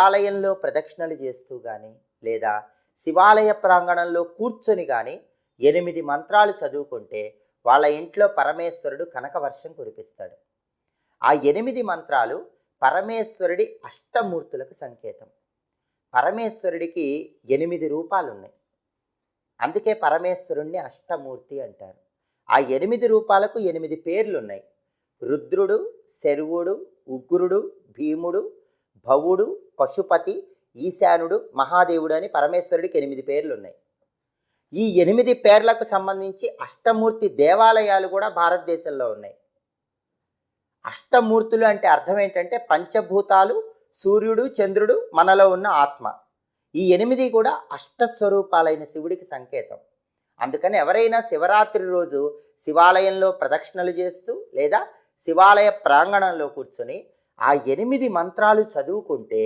ఆలయంలో ప్రదక్షిణలు చేస్తూ కానీ లేదా శివాలయ ప్రాంగణంలో కూర్చొని కానీ 8 మంత్రాలు చదువుకుంటే వాళ్ళ ఇంట్లో పరమేశ్వరుడు కనకవర్షం కురిపిస్తాడు. ఆ 8 మంత్రాలు పరమేశ్వరుడి అష్టమూర్తులకు సంకేతం. పరమేశ్వరుడికి 8 రూపాలు ఉన్నాయి, అందుకే పరమేశ్వరుణ్ణి అష్టమూర్తి అంటారు. ఆ 8 రూపాలకు 8 పేర్లు ఉన్నాయి. రుద్రుడు, శర్వుడు, ఉగ్రుడు, భీముడు, భవుడు, పశుపతి, ఈశానుడు, మహాదేవుడు అని పరమేశ్వరుడికి 8 పేర్లు ఉన్నాయి. ఈ 8 పేర్లకు సంబంధించి అష్టమూర్తి దేవాలయాలు కూడా భారతదేశంలో ఉన్నాయి. అష్టమూర్తులు అంటే అర్థం ఏంటంటే పంచభూతాలు, సూర్యుడు, చంద్రుడు, మనలో ఉన్న ఆత్మ. ఈ 8 కూడా అష్టస్వరూపాలైన శివుడికి సంకేతం. అందుకని ఎవరైనా శివరాత్రి రోజు శివాలయంలో ప్రదక్షిణలు చేస్తూ లేదా శివాలయ ప్రాంగణంలో కూర్చొని ఆ 8 మంత్రాలు చదువుకుంటే